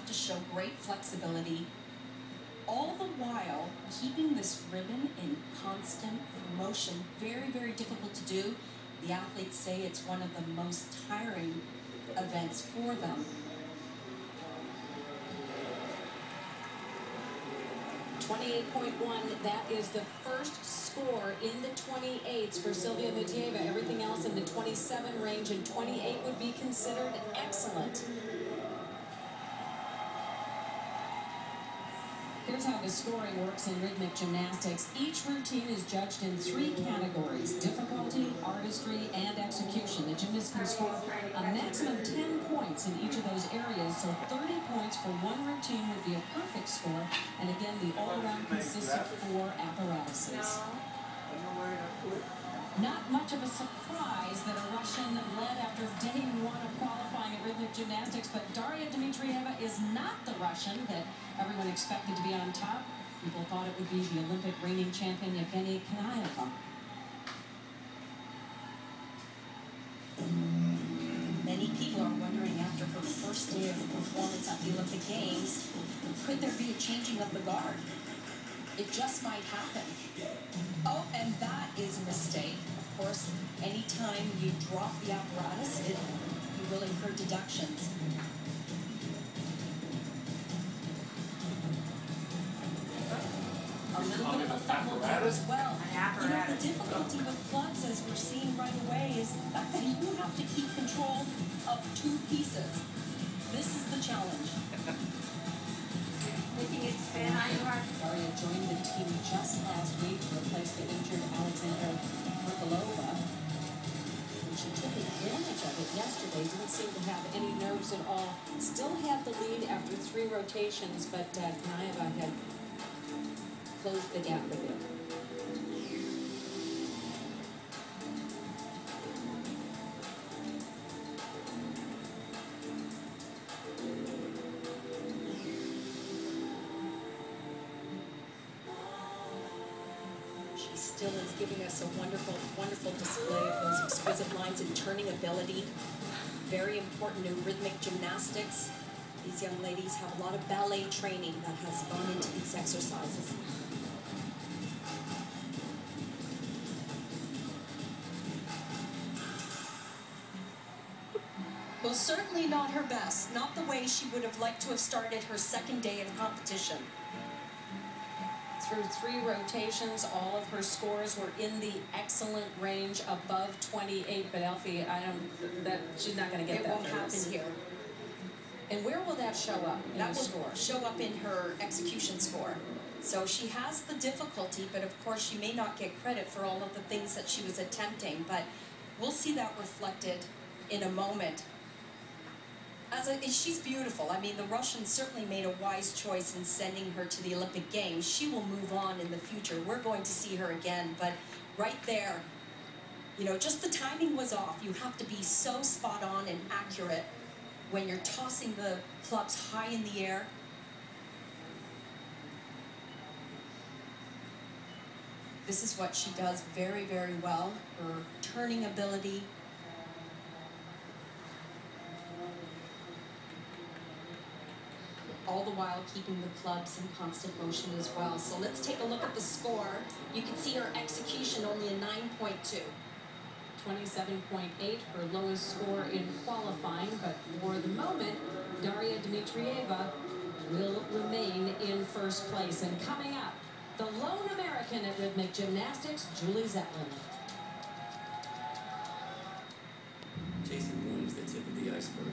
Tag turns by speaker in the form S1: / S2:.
S1: have to show great flexibility, all the while keeping this ribbon in constant motion. Very, very difficult to do. The athletes say it's one of the most tiring events for them.
S2: 28.1, that is the first score in the 28s for Sylvia Mutieva. Everything else in the 27 range, and 28 would be considered excellent. Here's how the scoring works in rhythmic gymnastics. Each routine is judged in 3 categories: difficulty, artistry, and execution. The gymnast can score a maximum of 10 points in each of those areas, so 30 points for one routine would be a perfect score. And again, the all-around consists of 4 apparatuses. Not much of a surprise that a Russian led after day 1 of qualifying at rhythmic gymnastics, but Daria Dmitrieva is not the Russian that everyone expected to be on top. People thought it would be the Olympic reigning champion Yevgenia Kanayeva.
S1: Many people are wondering, after her first day of performance at the Olympic Games, could there be a changing of the guard? It just might happen. Oh, and that is a mistake. Of course, anytime you drop the apparatus, you will incur deductions. A little bit of a fumble there as well. You know, the difficulty with clubs, as we're seeing right away, is the fact that you have to keep control of 2 pieces. This is the challenge.
S2: Daria joined the team just last week to replace the injured Alexandra Merkulova. And she took advantage of it yesterday. Didn't seem to have any nerves at all. Still had the lead after 3 rotations, but Kanayeva had closed the gap with it.
S1: Still is giving us a wonderful, wonderful display of those exquisite lines and turning ability. Very important in rhythmic gymnastics. These young ladies have a lot of ballet training that has gone into these exercises. Well, certainly not her best. Not the way she would have liked to have started her second day of competition.
S2: Through 3 rotations, all of her scores were in the excellent range, above 28. But Alfie, she's not going to get that.
S1: It won't happen here.
S2: And where will that show up in the score?
S1: That will show up in her execution score. So she has the difficulty, but of course she may not get credit for all of the things that she was attempting. But we'll see that reflected in a moment. She's beautiful. I mean, the Russians certainly made a wise choice in sending her to the Olympic Games. She will move on in the future. We're going to see her again, but right there, you know, just the timing was off. You have to be so spot on and accurate when you're tossing the clubs high in the air. This is what she does very, very well. Her turning ability. All the while keeping the clubs in constant motion as well. So let's take a look at the score. You can see her execution only a 9.2.
S2: 27.8, her lowest score in qualifying, but for the moment, Daria Dmitrieva will remain in first place. And coming up, the lone American at rhythmic gymnastics, Julie Zetlin.
S3: Chasing boom is the tip of the iceberg.